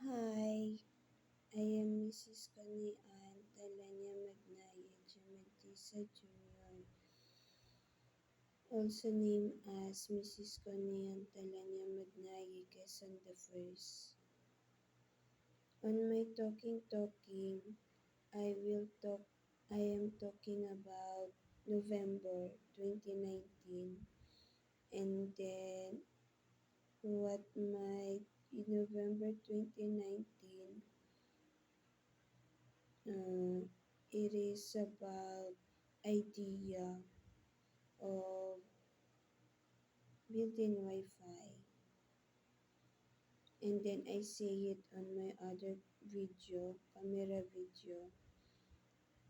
Hi, I am Mrs. Connie Ann Talanya Magnaya Jamatisa Jr., also named as Mrs. Connie Ann Talanya Magnaya Quezon the First. On my talking, I am talking about November 2019, and then what my in November 2019 Uh, it is about idea of built-in Wi-Fi, and then I say it on my other camera video.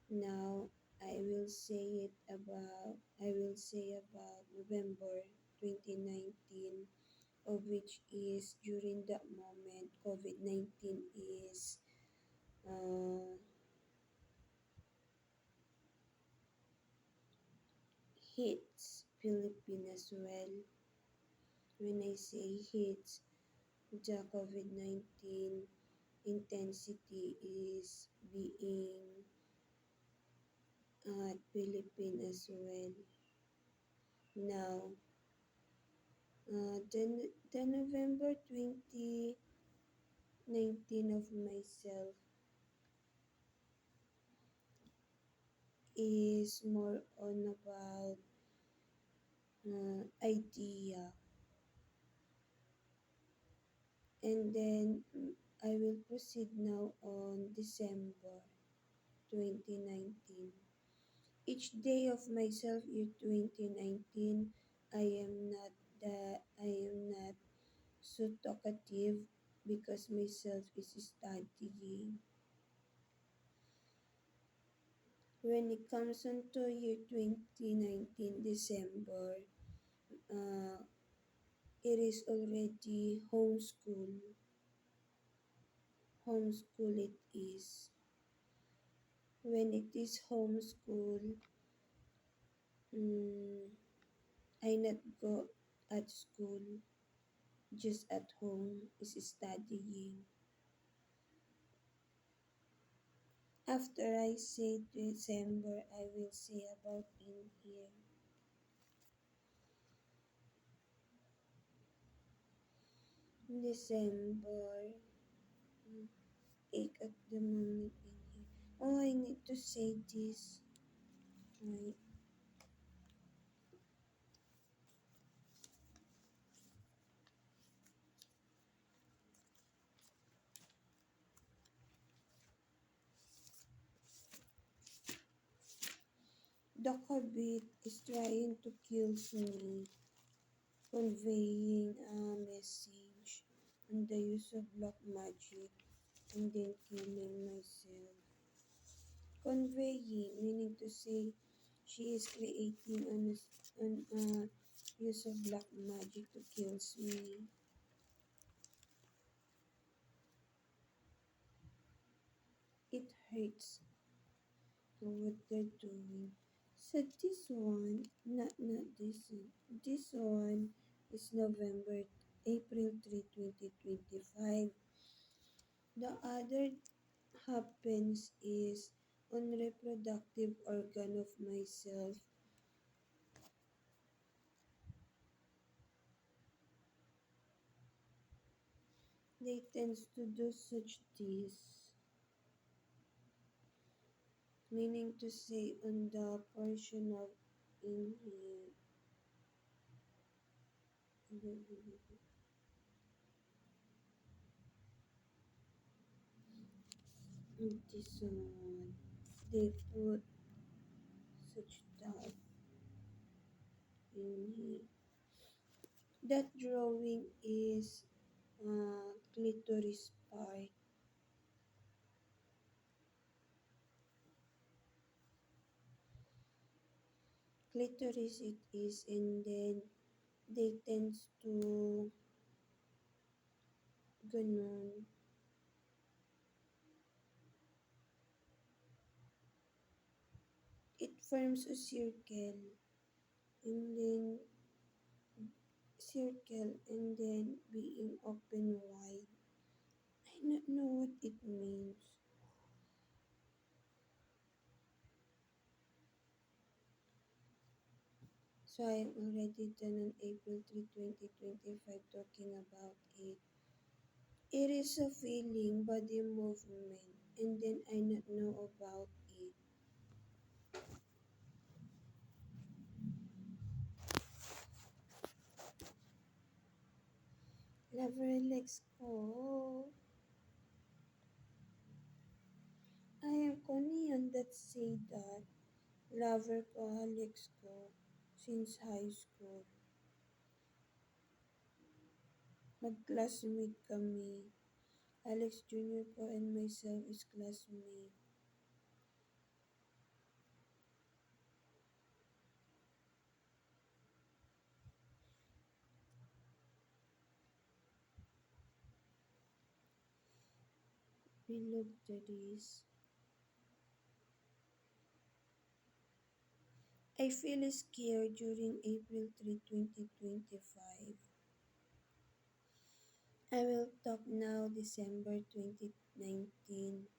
Now I will say about November 2019, of which is during that moment COVID-19 is uh, hits Philippines as well. When I say hits, the COVID-19 intensity is being at Philippines as well. Now, the November 2019 of myself is more on about idea. And then I will proceed now on December 2019. Each day of myself year 2019, I am not so talkative because myself is studying. When it comes on to year 2019 December, uh, it is already homeschool. Homeschool it is. When it is homeschool, mm, I not go at school, just at home is studying. After I say December, I will say about in here. December, at the moment in here. Oh, I need to say this. Right. The COVID is trying to kill me, conveying a message on the use of black magic and then killing myself. Conveying, meaning to say she is creating an use of black magic to kills me. It hurts to what they're doing. So this one, not this one. This one is April 3, 2025. The other happens is on reproductive organ of myself. They tends to do such this, meaning to say on the portion of in here. This one, they put such that in here. That drawing is clitoris part. Clitoris it is, and then they tends to ganon. It forms a circle, and then circle and then being open wide. I don't know what it means. So I'm already done on April 3, 2025 talking about it. It is a feeling, body movement, and then I not know about it. Lover, let's go. I am Korean that say that. Lover ko, Alex ko, since high school. Mag-classmate kami. Alex Jr. ko and myself is classmate. We looked at this. I feel scared during April 3, 2025. I will talk now December 2019.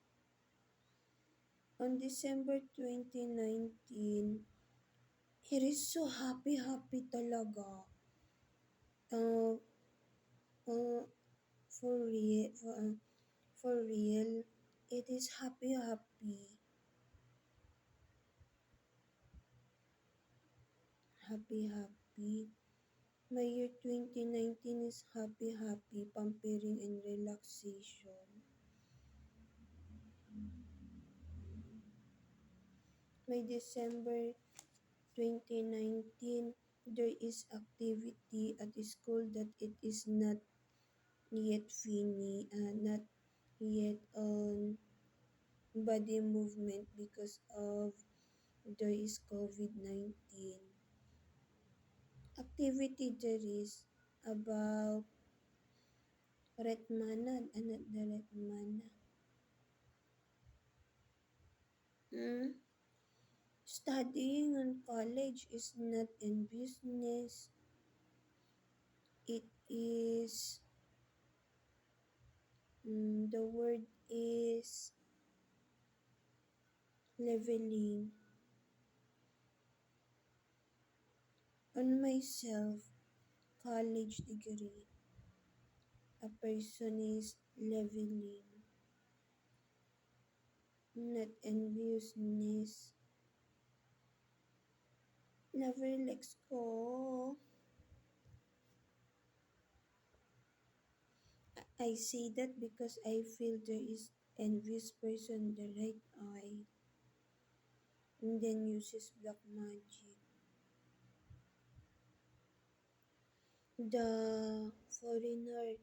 On December 2019, it is so happy talaga. Uh, uh, for real, it is happy. My year 2019 is happy, pampering and relaxation. My December 2019, there is activity at the school that it is not yet not yet on body movement because of there is COVID-19. Activity there is about Retmana, anak the Retmana. Mm? Studying in college is not in business. It is, the word is leveling on myself, college degree. A person is leveling, not enviousness. Never let's go. I say that because I feel there is envious person in the right eye and then uses black magic. The foreigner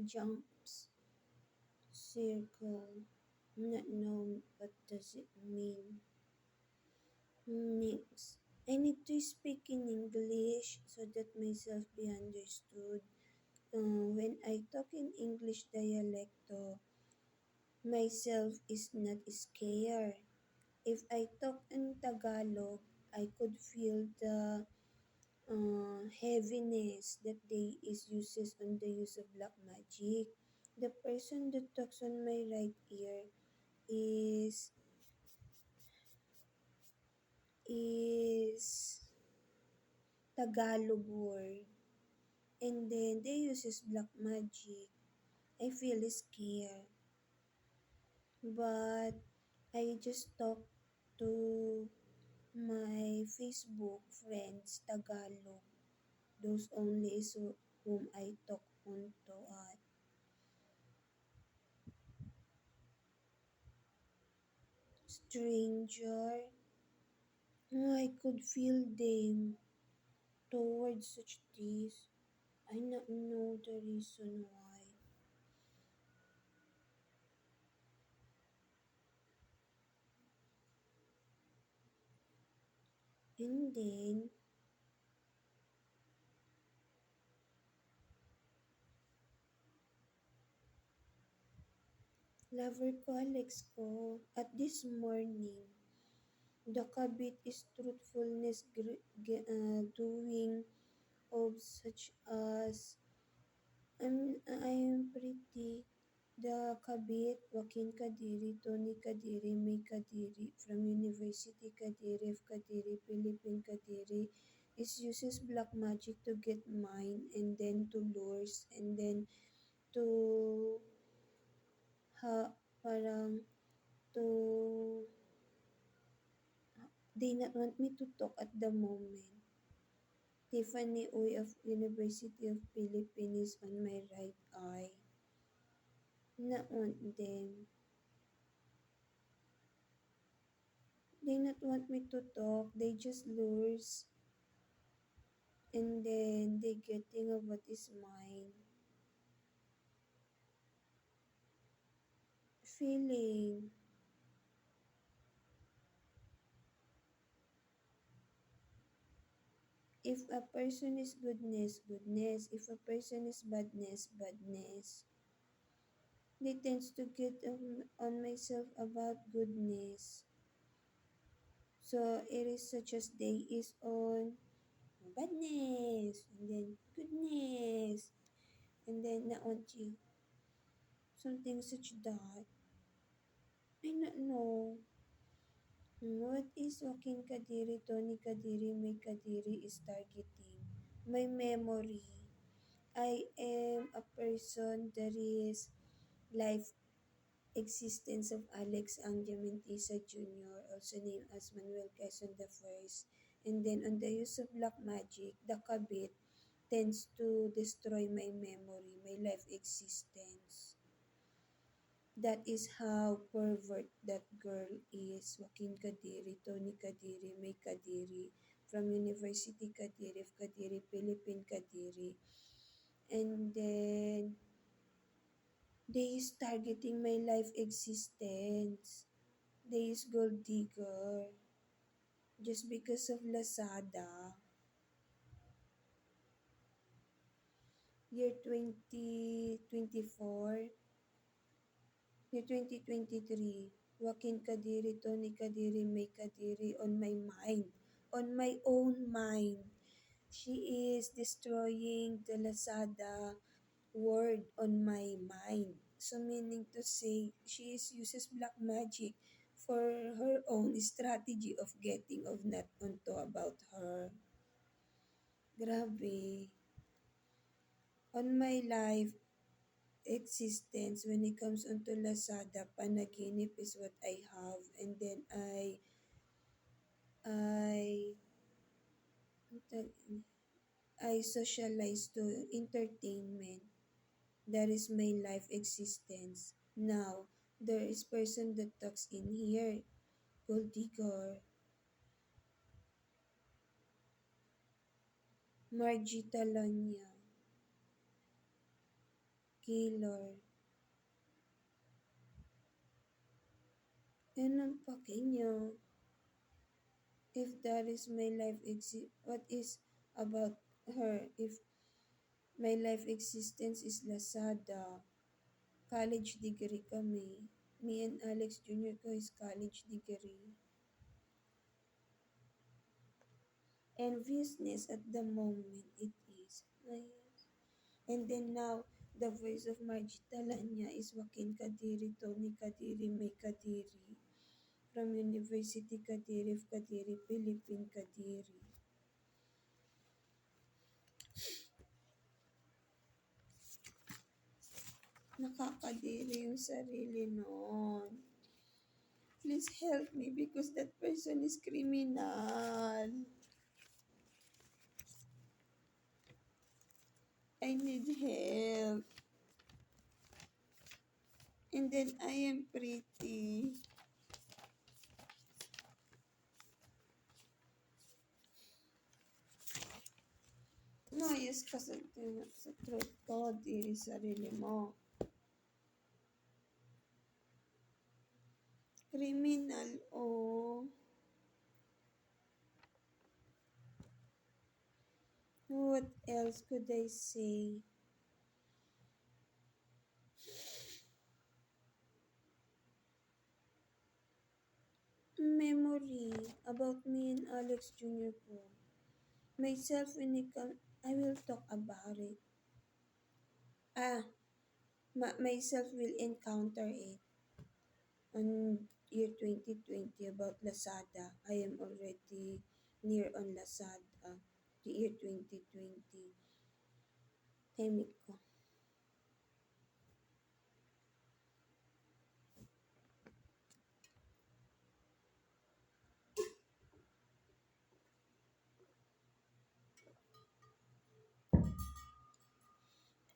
jumps circle. Not know what does it mean. Means I need to speak in English so that myself be understood. When I talk in English dialecto, myself is not scared. If I talk in Tagalog, I could feel the heaviness that they is uses on the use of black magic. The person that talks on my right ear is is Tagalog word, and then they uses black magic. I feel scared, but I just talk to my Facebook friends Tagalog. Those only is whom I talk on to at stranger. I could feel them towards such this. I not know the reason why. And then lover ko Alex ko at this morning the kabit is truthfulness doing of such as I am pretty, the Kabit, Joaquin Kadiri, Tony Kadiri, May Kadiri from University Kadiri of Kadiri, Philippine Kadiri is uses black magic to get mine and then to lures and then to ha parang to they not want me to talk at the moment. Tiffany Uy of University of Philippines on my right eye. Not want them. They not want me to talk. They just lures and then they getting of what is mine. Feeling. If a person is goodness, goodness. If a person is badness, badness. They tends to get on myself about goodness. So it is such as they is on badness and then goodness and then not want you. Something such that. I not know. What is Joaquin Kadiri, Tony Kadiri, May Kadiri is targeting? My memory. I am a person that is life existence of Alex Angiamentisa Jr., also named as Manuel Quezon the First. And then on the use of black magic, the kabit tends to destroy my memory, my life existence. That is how pervert that girl is. Joaquin Kadiri, Tony Kadiri, May Kadiri, from University Kadiri of Kadiri, Philippine Kadiri. And then, they is targeting my life existence. They is gold digger. Just because of Lazada. Year 2024. Year 2023, Joaquin Kadiri, Tony Kadiri, May Kadiri on my mind, on my own mind. She is destroying the Lazada word on my mind. So meaning to say, she is uses black magic for her own strategy of getting of not onto about her. Grabe. On my life, existence when it comes onto Lazada, panaginip is what I have and then I I socialize to entertainment. That is my life existence. Now, there is person that talks in here. Gold digger, Margie Talanya, killer. Anong pake nyo? If that is my life what is about her? If my life existence is Lazada, college degree kami. Me and Alex Jr. ko is college degree. Enviousness at the moment it is. And then now, the voice of Margie Talanya is Joaquin Kadiri, Tony Kadiri, May Kadiri. From University Kadiri of Kadiri, Philippine Kadiri. Nakakadiri yung sarili nun. Please help me because that person is criminal. I need help. And then I am pretty. No, yes ka sa truth ko, diri sarili mo. Criminal, oh. What else could I say? Memory about me and Alex Jr. po. Myself when it comes, I will talk about it. Ah, myself will encounter it on year 2020 about Lazada. I am already near on Lazada. The year 2020. Hemik ko.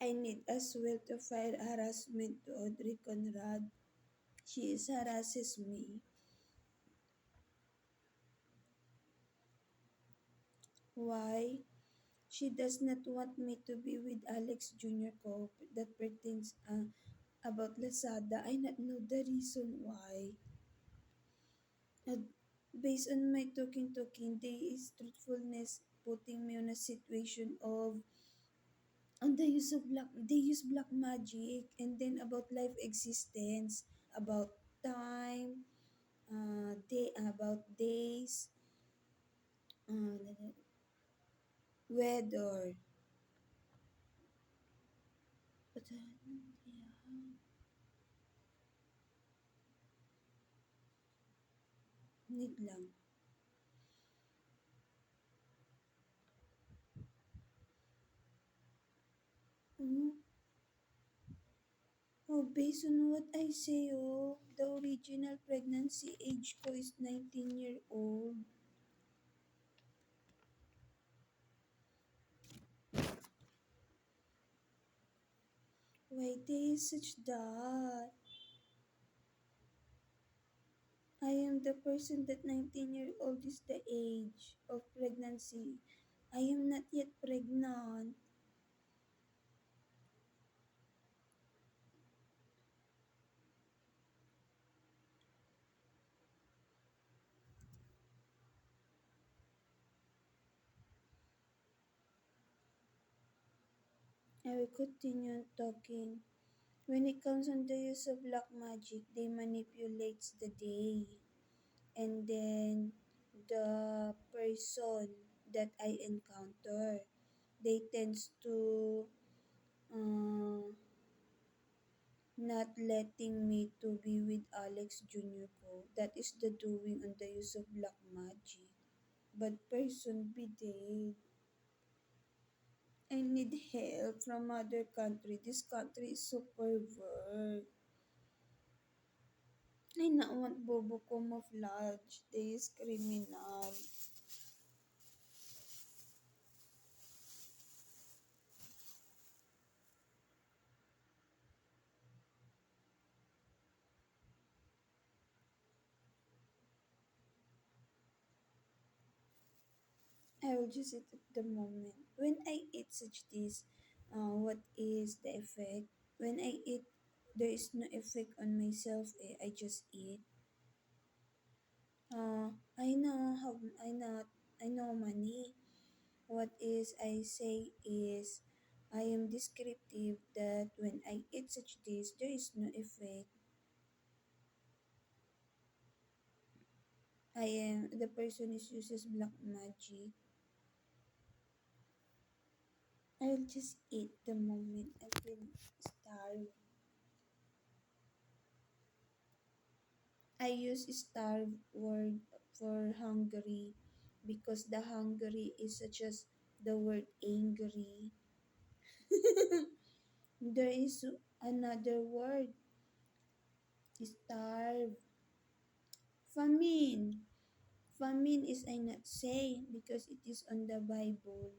I need as well to file harassment to Audrey Conrad. She is harasses me. Why? She does not want me to be with Alex Jr. Co. That pertains about Lazada. I not know the reason why. Uh, Based on my talking, they is truthfulness putting me on a situation of on the use of black they use black magic and then about life existence, about time, day about days, uh, weather. But yeah, need lang. Oh, based on what I say, the original pregnancy age ko is 19-year-old. Why they is such that? I am the person that 19-year-old is the age of pregnancy. I am not yet pregnant. I will continue talking. When it comes on the use of black magic, they manipulates the day. And then the person that I encounter, they tends to uh, not letting me to be with Alex Jr. Co. That is the doing on the use of black magic. But person be dead. I need help from other country. This country is so pervert. I not want Bobo camouflage. They is criminal. I will just eat at the moment. When I eat such this, what is the effect? When I eat, there is no effect on myself. I just eat. I know how I know money. What is I say is I am descriptive that when I eat such this, there is no effect. I am the person is uses black magic. I'll just eat the moment I feel starved. I use starve word for hungry because the hungry is such as the word angry. There is another word, starve. Famine. Famine is I not say because it is on the Bible.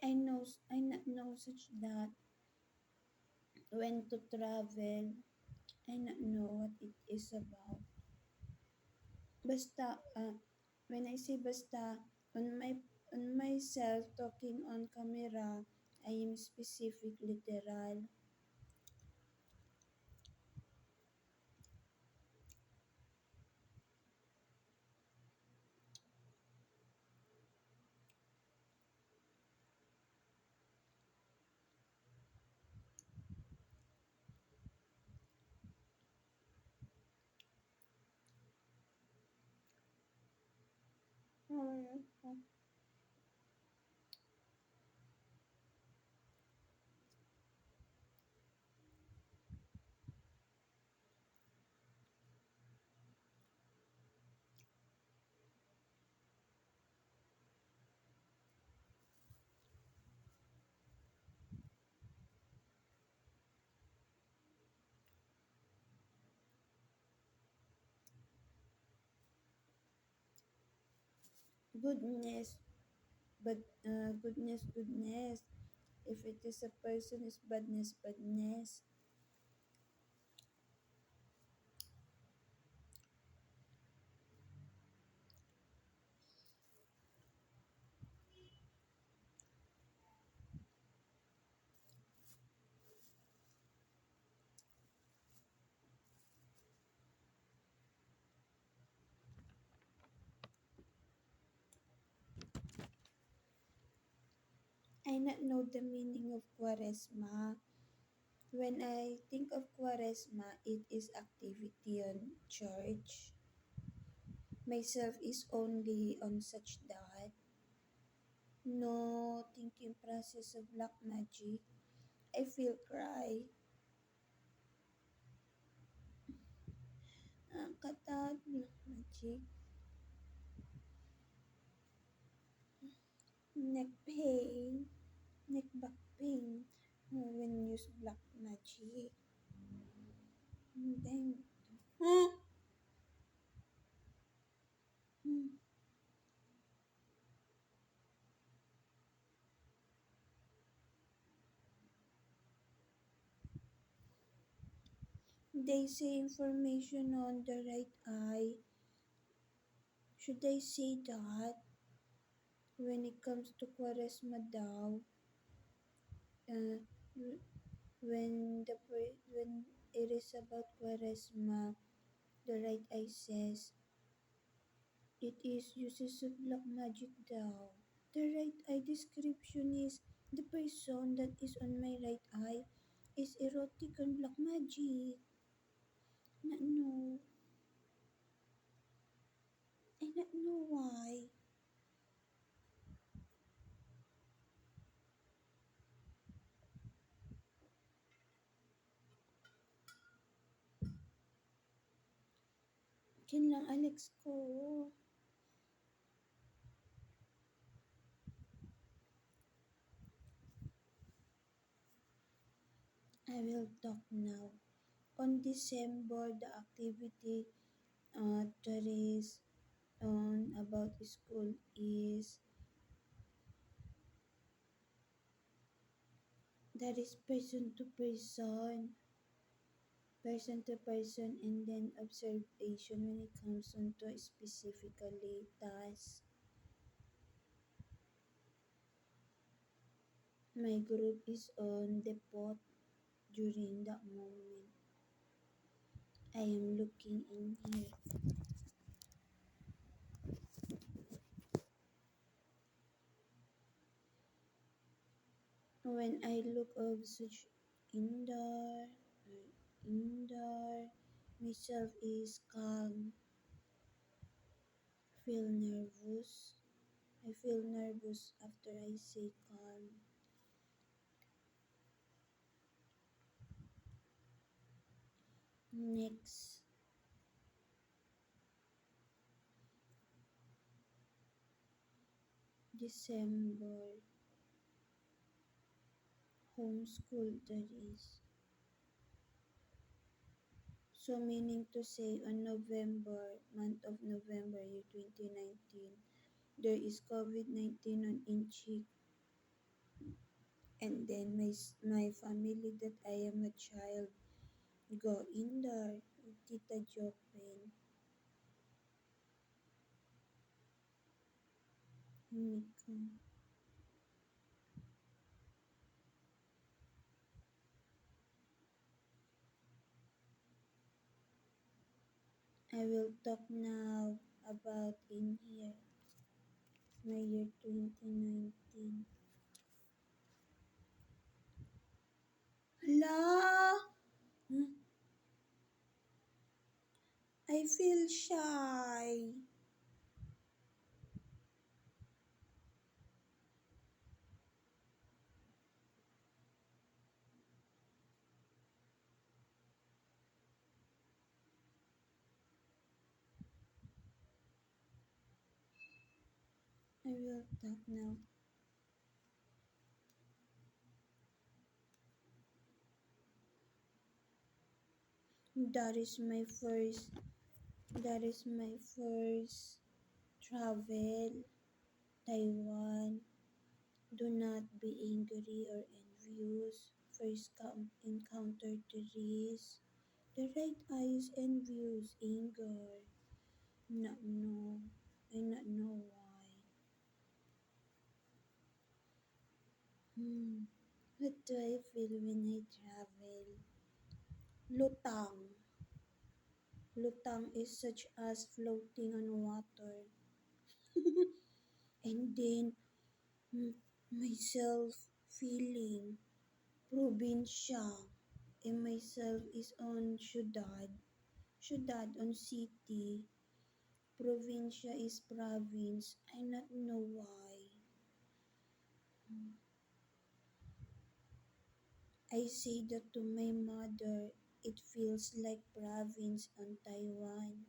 I not know such that. When to travel, I not know what it is about. Basta, when I say basta, on my on myself talking on camera, I am specific literal. Goodness, but goodness. If it is a person, is badness. I not know the meaning of Quaresma. When I think of Quaresma, it is activity on church. Myself is only on such that no thinking process of black magic. I feel cry. Katad black magic. Neck pain. Neck back pain. When use black magic. Then, huh? They say information on the right eye. Should I say that? When it comes to Quaresma daw, uh, when it is about Quaresma, the right eye says it is uses of black magic daw. The right eye description is the person that is on my right eye is erotic and black magic. Not know. I not know why. Kin lang Alex ko. I will talk now. On December, the activity that is on about school is that is person to person, and then observation when it comes on to specifically task. My group is on the pot during that moment. I am looking in here. When I look of such indoor, indoor, myself is calm. Feel nervous. I feel nervous after I say calm. Next, December, homeschool that is. So meaning to say on November, month of November year 2019, there is COVID-19 on Inchi. And then my family that I am a child go in there. Tita Joplin. Miko. I will talk now about in here, my year 2019. Hala! Hmm, I feel shy. I will talk now. That is my first, that is my first travel, Taiwan. Do not be angry or envious. First encounter tourists. The right eyes envious, anger. Not know. I not know why. Hmm. What do I feel when I travel? Lutang. Lutang is such as floating on water. And then hmm, myself feeling probinsya. And myself is on ciudad. Ciudad on city. Provincia is province. I not know why. I say that to my mother. It feels like province on Taiwan.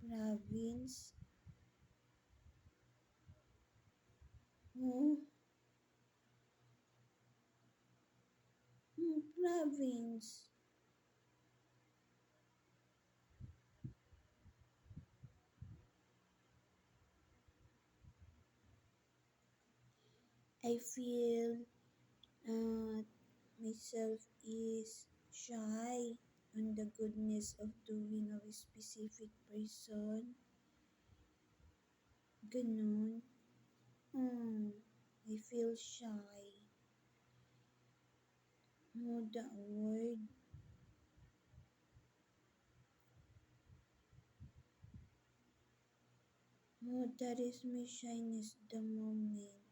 Province? Oh, province. I feel uh, myself is shy on the goodness of doing of a specific person. Ganun. I feel shy. Oh, that word. Oh, that is my shyness the moment.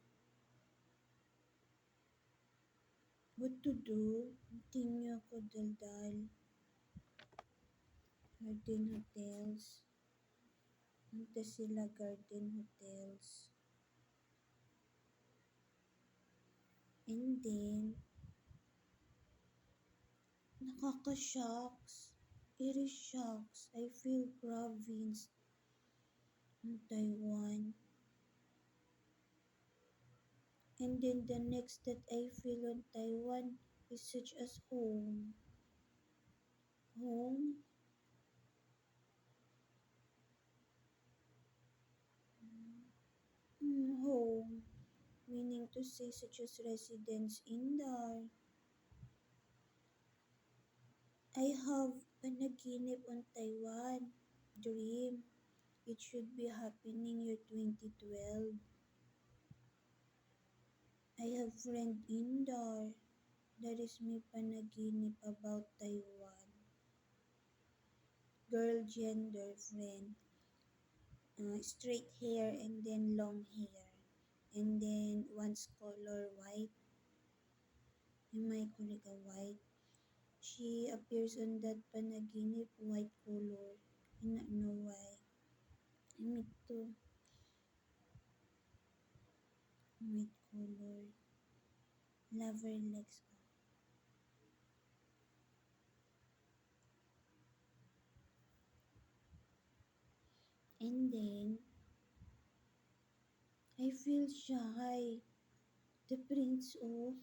What to do? Hindi ako daldal. Garden hotels. Punta sila garden hotels. And then, nakaka-shocks. It is shocks. I feel province in Taiwan. And then the next that I feel on Taiwan is such as home. Home? Home. Meaning to say such as residence in there. I have panaginip on Taiwan. Dream. It should be happening year 2012. I have friend in there. That is me panaginip about Taiwan. Girl gender friend. Straight hair and then long hair. And then one's color white. Am I correct? White. She appears on that panaginip white color. I not know why. Me too. White color. Lover legs. And then I feel shy. The prince of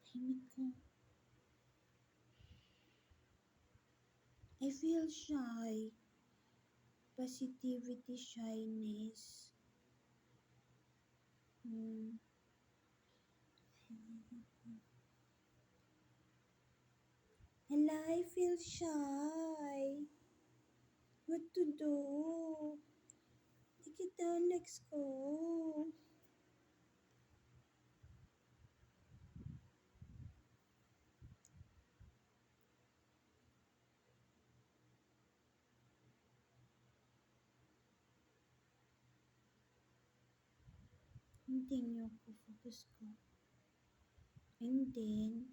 Himiko. I feel shy. positivity, shyness. Hmm. Hala, I feel shy. What to do? Dikit na legs ko. Hindi niyo ako focus ko. And then,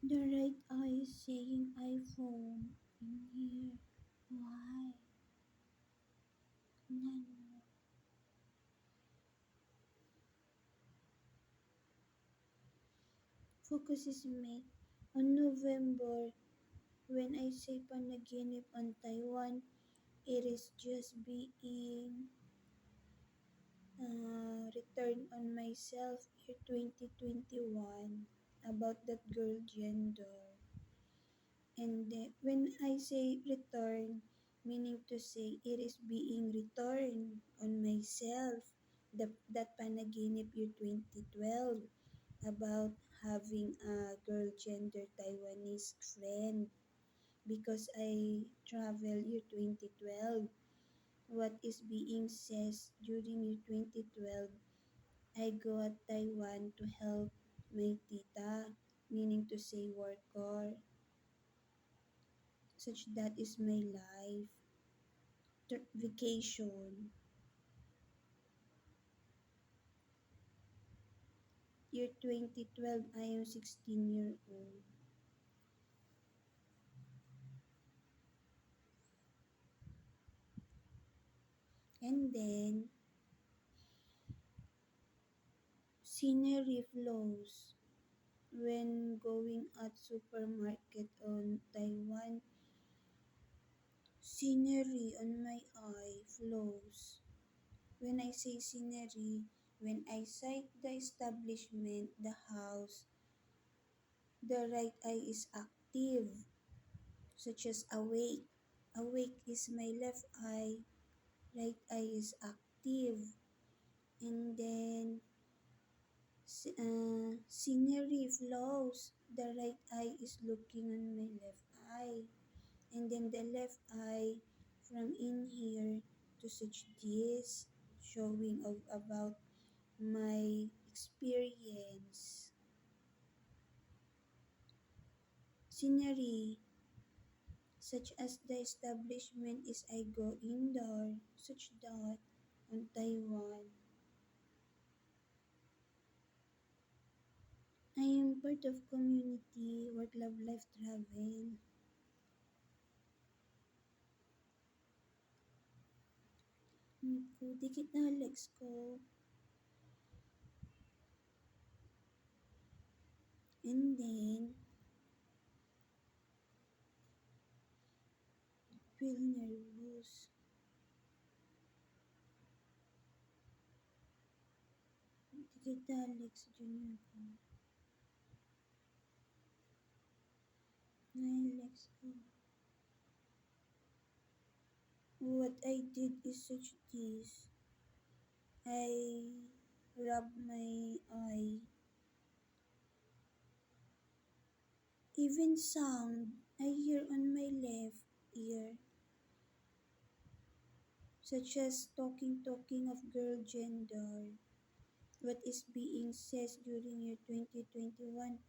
the right eye is saying iPhone in here. Why? None. Focus is made on November. When I say panaginip on Taiwan, it is just being returned on myself year 2021 about that girl gender. And when I say return, meaning to say it is being returned on myself, that panaginip year 2012 about having a girl gender Taiwanese friend because I travel year 2012. What is being says during year 2012, I go at Taiwan to help my tita, meaning to say worker, such that is my life. Vacation. Year 2012, I am 16-year-old. And then, scenery flows. When going at supermarket on Taiwan, scenery on my eye flows. When I say scenery, when I sight the establishment, the house, the right eye is active, such as awake. Awake is my left eye, right eye is active. And then scenery flows. The right eye is looking on my left eye. And then the left eye from in here to such this, showing of about my experience. Scenery, such as the establishment is I go indoor, such that on Taiwan. I am part of community, work, love, life, travel. Naku, dikit na legs ko. And then, feel nervous. Dikit na legs junior ko. Nine legs ko. What I did is such this. I rub my eye. Even sound I hear on my left ear, such as talking of girl gender. What is being said during year 2021,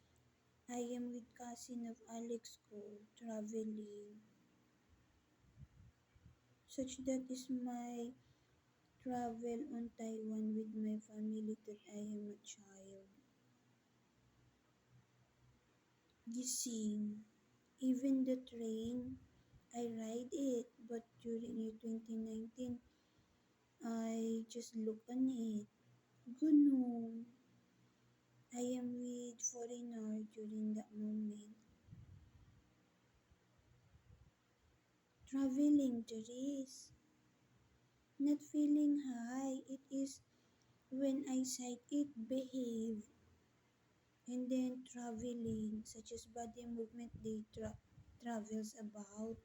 I am with cousin of Alex ko, traveling. Such that is my travel on Taiwan with my family that I am a child. Gising. Even the train, I ride it, but during year 2019, I just look on it. Ganun. I am with foreigner during that moment. Traveling there is not feeling high. It is when I sight it behave. And then traveling, such as body movement, they travels about.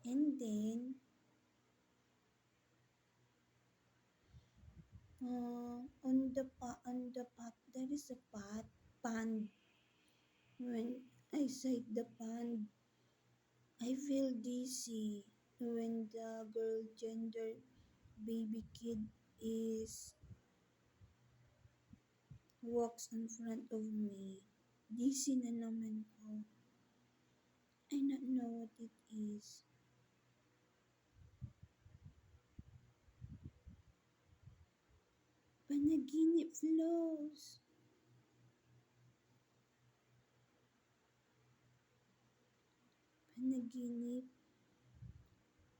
And then on the path there is a path pond. When I sight the pond, I feel dizzy. When the girl gender baby kid is walks in front of me, dizzy na naman ko. I not know what it is. Panaginip flows. Panaginip.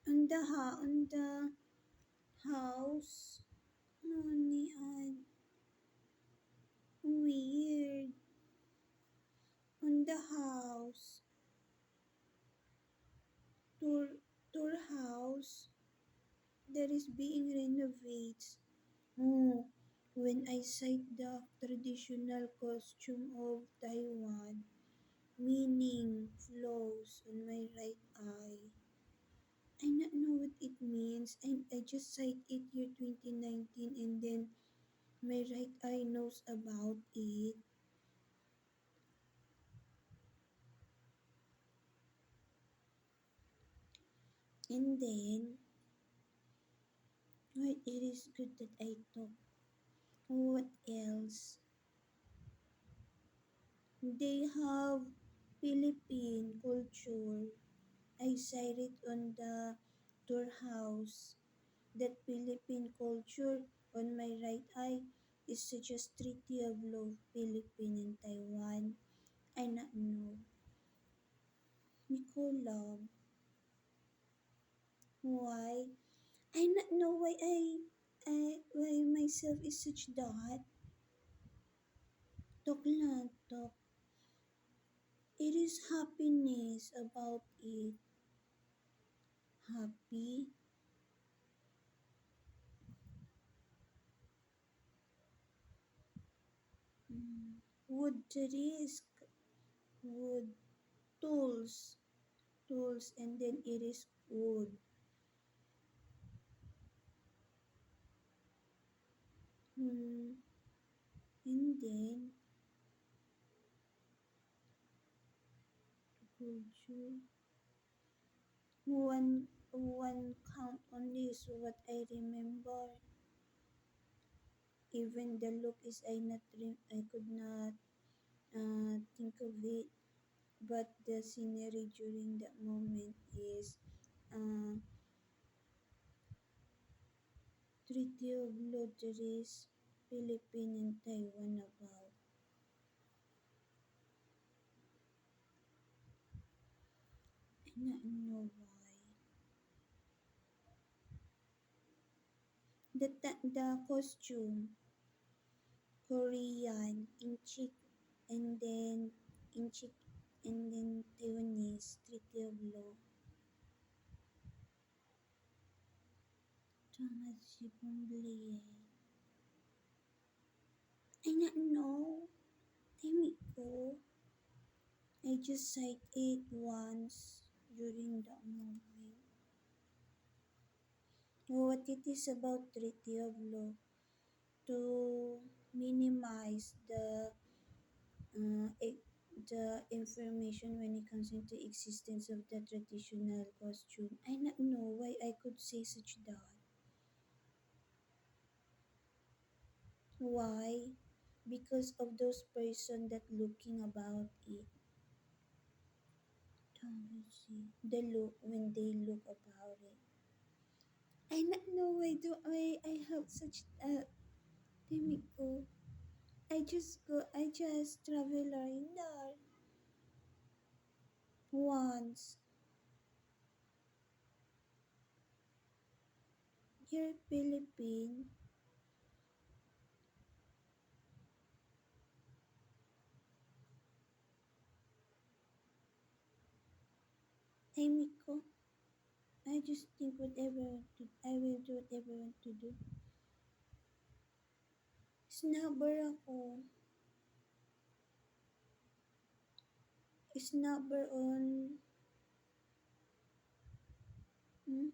On the house. Nonian. Weird. On the house. Tour, tour house. That is being renovated. Oh, when I sight the traditional costume of Taiwan, meaning flows on my right eye. I not know what it means, and I just sight it year 2019, and then my right eye knows about it. And then, why it is good that I talk. What else? They have Philippine culture. I sight it on the tour house. That Philippine culture on my right eye is such a treaty of love Philippine and Taiwan. I not know. Nicola, why? I not know why why myself is such that. Talk lang, talk. It is happiness about it. Happy. Wood risk. Wood tools. Tools and then it is wood. Hmm. And then culture. One count only is what I remember. Even the look is I could not think of it. But the scenery during that moment is uh, Treaty of Lodgeries, Philippine and Taiwan about. I don't know why. The costume, Korean, Inchik, and then Inchik, and then Taiwanese, Treaty of Law. Thomas Sibumblier. I not know. Timiko. I just sight it once during the moment. What it is about Treaty of Law to minimize the information when it comes into existence of the traditional costume. I not know why I could say such that. Why? Because of those person that looking about it. The look when they look about it. I not know why I have such a Timiko. I just travel around there once. Here Philippine. Hey Miko, I just think whatever I will do whatever I want to do. Snubber ako. Snubber on... Hmm?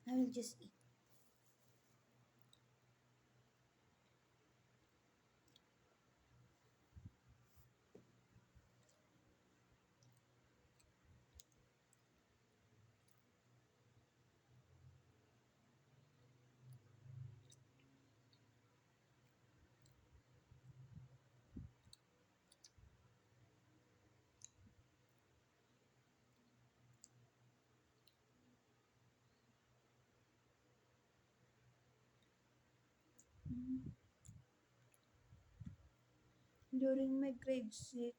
I will just eat. Hmm. During my grade 6,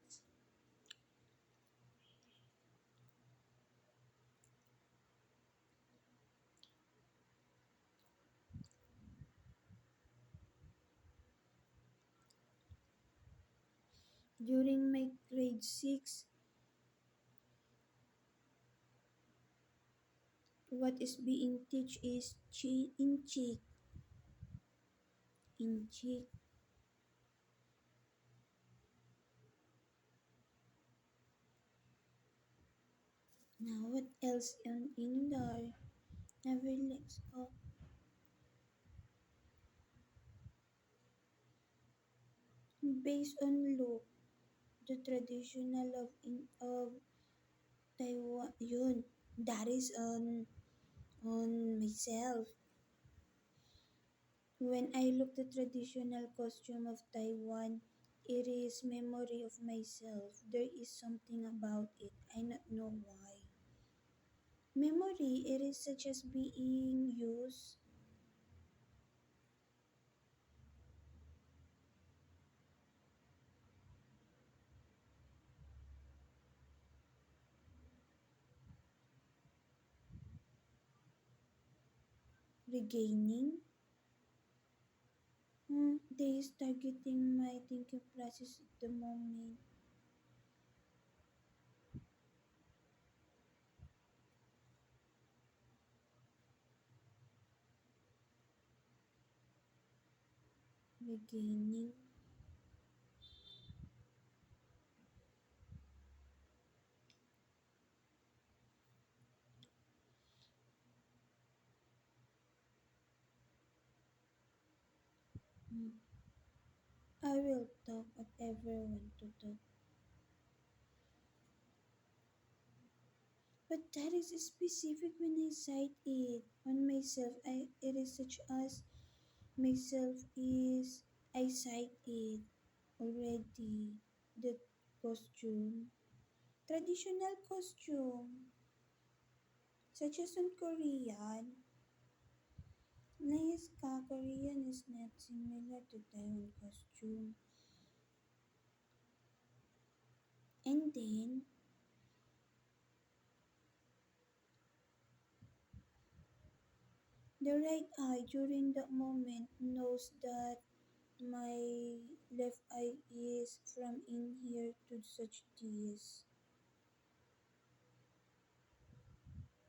during my grade 6, what is being teach is inchik. Inchik. Now what else in there? Never let's go. Based on look, the traditional of Taiwan, yun, that is on myself. When I look the traditional costume of Taiwan, it is memory of myself. There is something about it. I not know why. Memory, it is such as being used. Regaining. They is targeting my thinking process at the moment. Regaining. Hmm. I will talk whatever I want to talk. But that is specific when I cite it on myself. It is such as myself is I cite it already. The costume, traditional costume, such as in Korean. Nice ka, Korean is not similar to Taiwan costume. And then the right eye during that moment knows that my left eye is from in here to such this.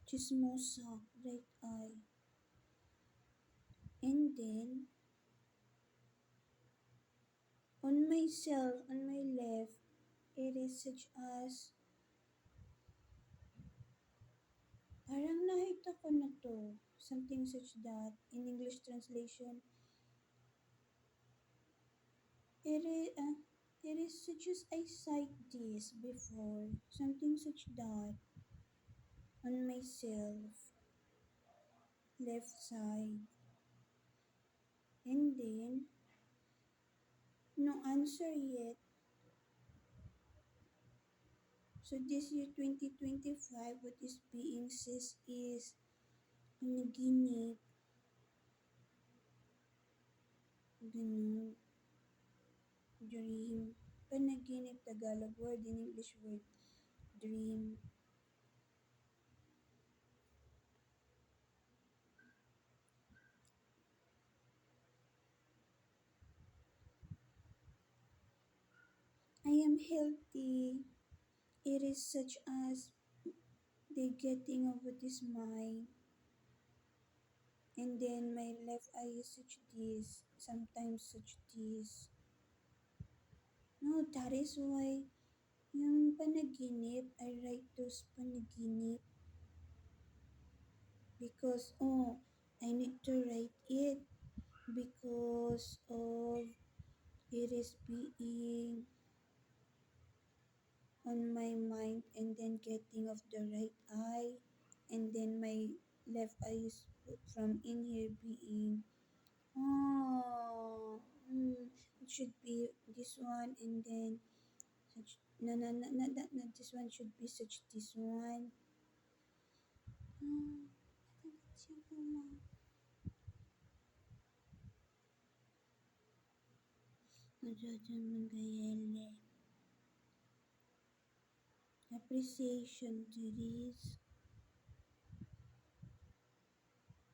Chismosa, right eye. And then on myself, on my left, it is such as parang nakita ko na to. Something such that in English translation, it is such as I cite this before. Something such that on myself, left side. And then, no answer yet. So this year 2025, what is being says is panaginip, ganun, dream. Panaginip, Tagalog word, in English word, dream. am healthy. It is such as the getting over this mine. And then my left eye is such this, sometimes such this. No, that is why yung panaginip, I write those panaginip because, I need to write it because of it is being on my mind and then getting of the right eye and then my left eye is from in here being oh it should be this one and then such no no no no, not this one should be such this one oh, appreciation to this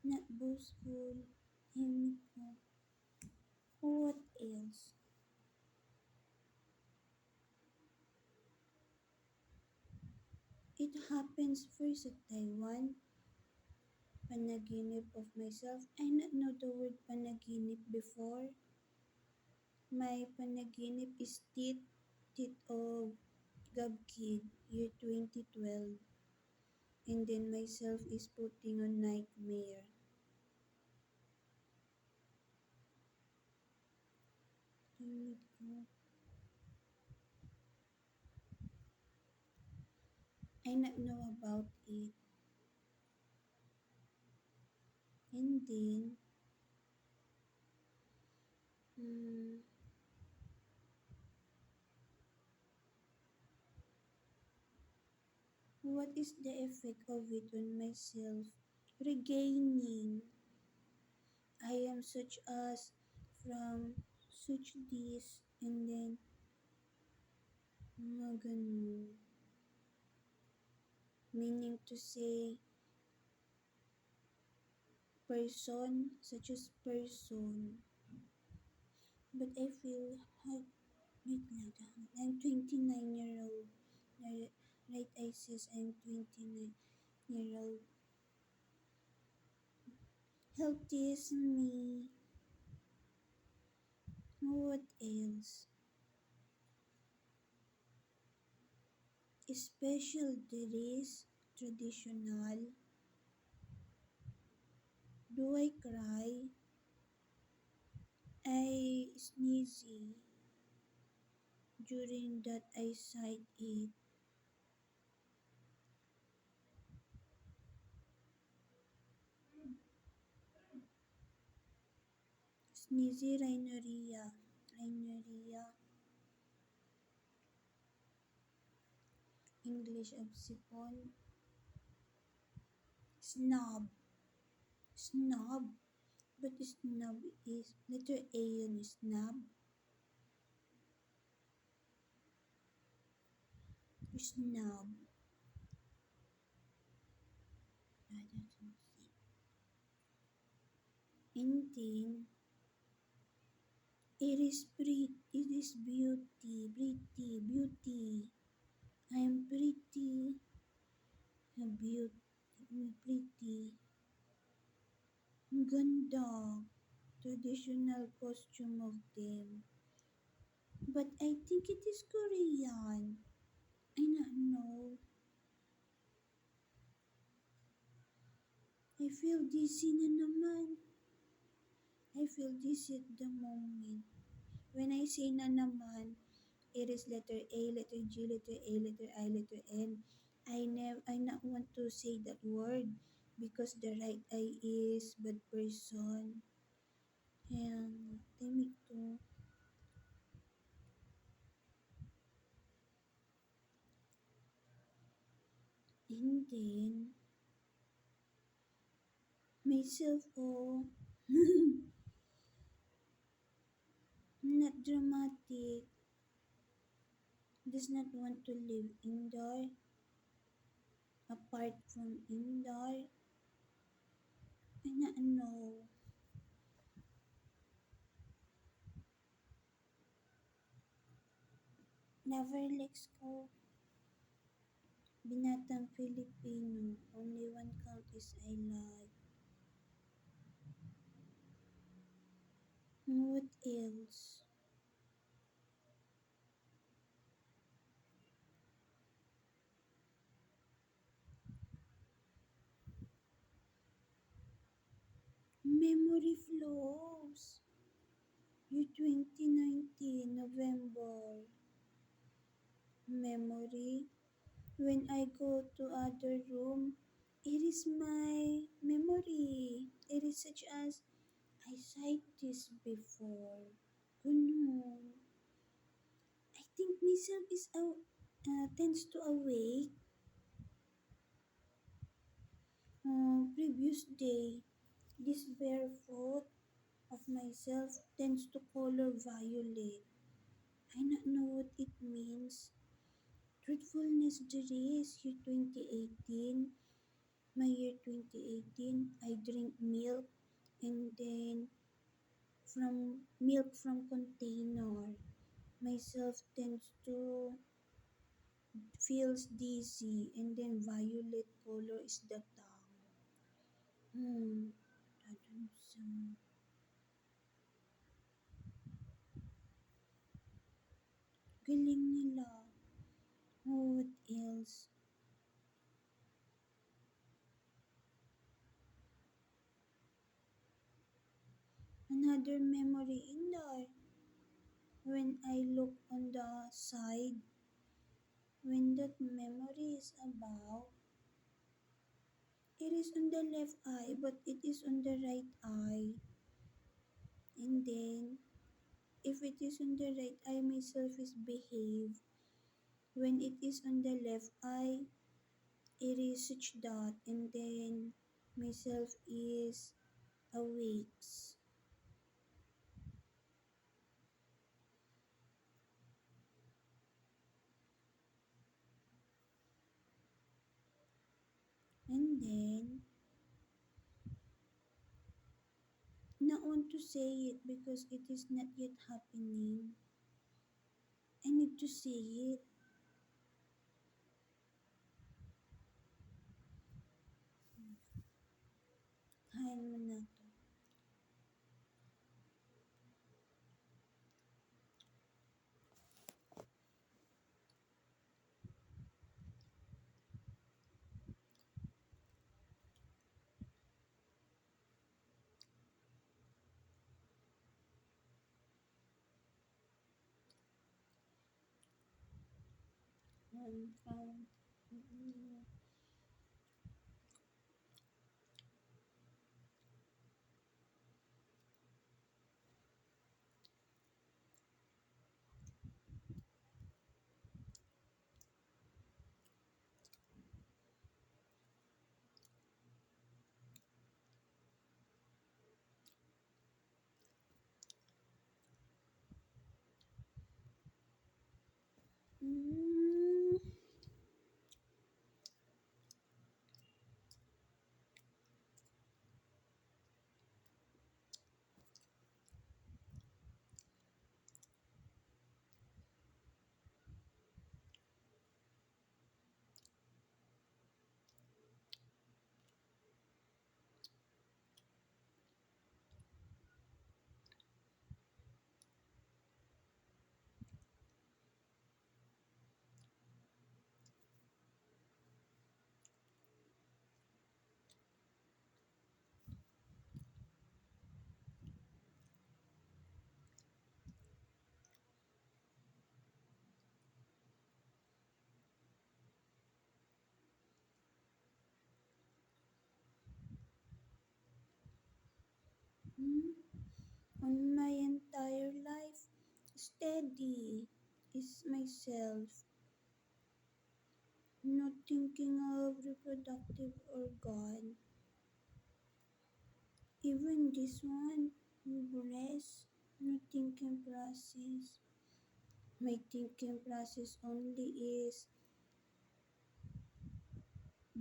not boastful him what else it happens first at Taiwan panaginip of myself. I not know the word panaginip before. My panaginip is tit of Gabkid, year 2012. And then myself is putting on nightmare. I not know about it. And then, hmm, what is the effect of it on myself? Regaining. I am such as from such this and then mga ganun. Meaning to say person such as person. But I feel how wait lang. I'm 29-year-old. Right I says I'm 29-year-old. Healthy is me. What else? Special days, traditional. Do I cry? I sneezy during that I sight it. Sneezy rhinorrhea. Rhinorrhea. English of sipon. Snob. Snob. But snob is letter A yun, snob. Snob. And then, it is pretty, it is beauty, pretty, beauty. I am pretty, beauty, pretty. Ang ganda. Traditional costume of them. But I think it is Korean. I not know. I feel dizzy na naman. I feel dizzy at the moment. When I say na naman, it is letter A, letter G, letter A, letter I, letter N. I not want to say that word because the right eye is bad person. And timik to. And then, myself, not dramatic, does not want to live indoor, apart from indoor. I not know. Never Let's Go. Binatang Filipino. Only one count is I like. What else? Memory Flows. You 2019 November. Memory. When I go to other room, it is my memory. It is such as I said this before. Ganun. I think myself is tends to awake. Previous day, this barefoot of myself tends to color violet. I not know what it means. Truthfulness there is year 2018. My year 2018, I drink milk and then from milk from container. Myself tends to feels dizzy and then violet color is the tongue. I don't know. Galing nila. Oh, what else? Another memory in there. When I look on the side, when that memory is about, it is on the left eye, but it is on the right eye. And then, if it is on the right eye, myself is behave. When it is on the left eye, it is such that, and then myself is awakes. And then, not want to say it because it is not yet happening. I need to say it. Kain mo na to. Count. Mm, on my entire life, steady is myself. Not thinking of reproductive organ. Even this one, breast, no thinking process. My thinking process only is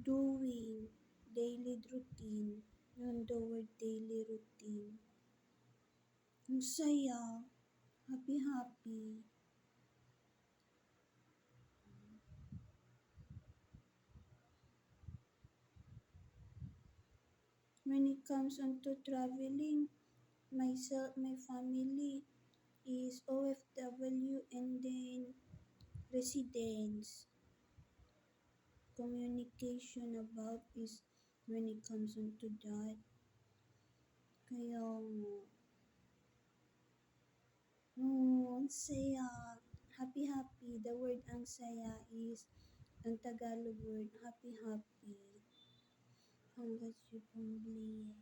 doing daily routine. Yun the word daily routine. Ang saya. Happy happy. comes on to traveling, myself, my family is OFW, and then residence. Communication about is when it comes on to that. Kaya, ang saya. Happy happy. The word ang saya is, ang Tagalog word, happy happy. Hanggat si Pumbliye.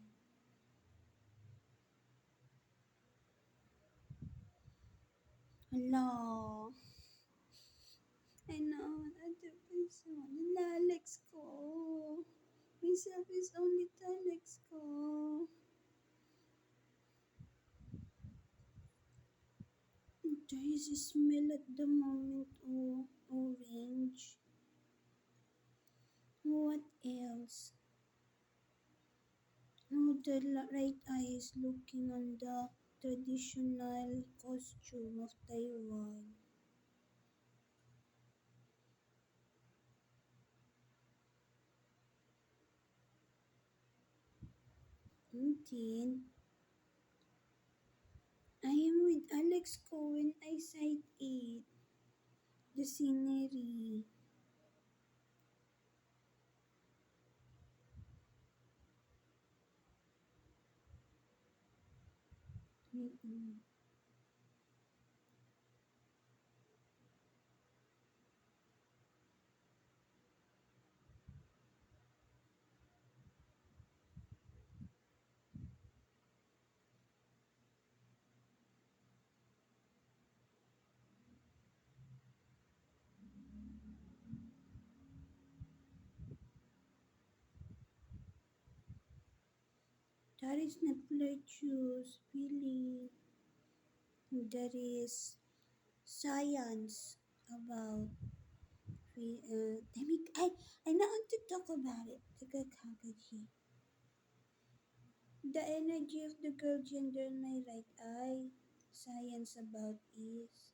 Hala. I know, other person. Alex ko. Myself is only Alex ko. There is a smell at the moment. Oh, orange. What else? Oh, the right eye is looking on the traditional costume of Taiwan. And then, I am with Alex ko when I sight it. The scenery. Mm-mm. That is not lettuce, really. That is science about I not want to talk about it. Taga kagaji. The energy of the girl gender in my right eye. Science about is.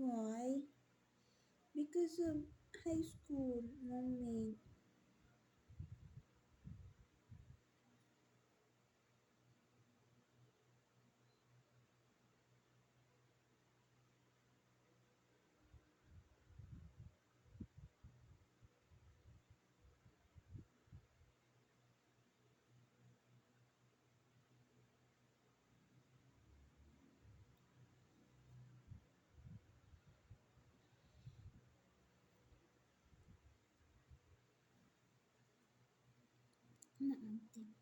Why? Because of high school moment. Not want them.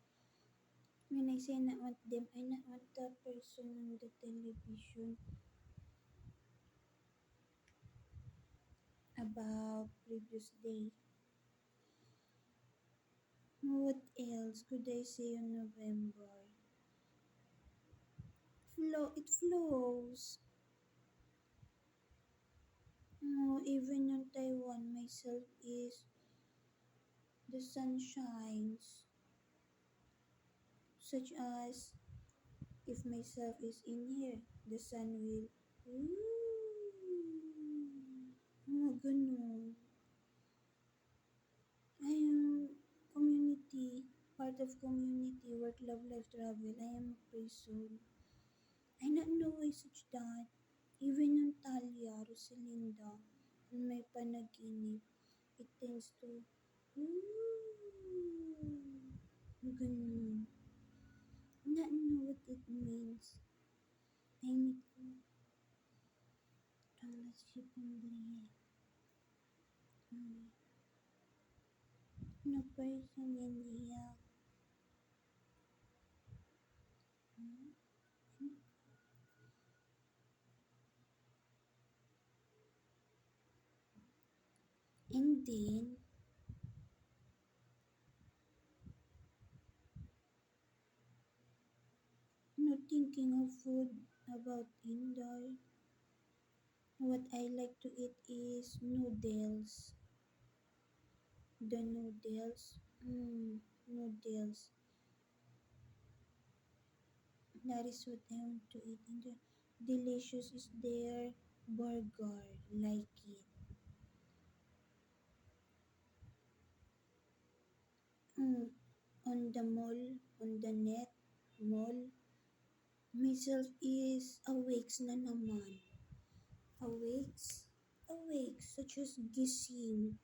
When I say not want them, I not want the person on the television about previous day. What else could I say on November? It flows. Oh, even in Taiwan, myself is the sun shines. Such as if myself is in here, the sun will. Mga ganun. I am community, part of community, work, love, life, travel. I am a person. I not know why such that. Even yung Talia, Rosalinda, in my panaginip, it tends to, ganun. Not know what it means. I need to, let's keep on breathing. No person in here. And then, not thinking of food about indoor. What I like to eat is noodles. The noodles. Noodles. That is what I want to eat. delicious is their burger, like it. Mm, on the mall, on the net, mall, myself is awakes na naman. Awakes? Awakes, such as gising.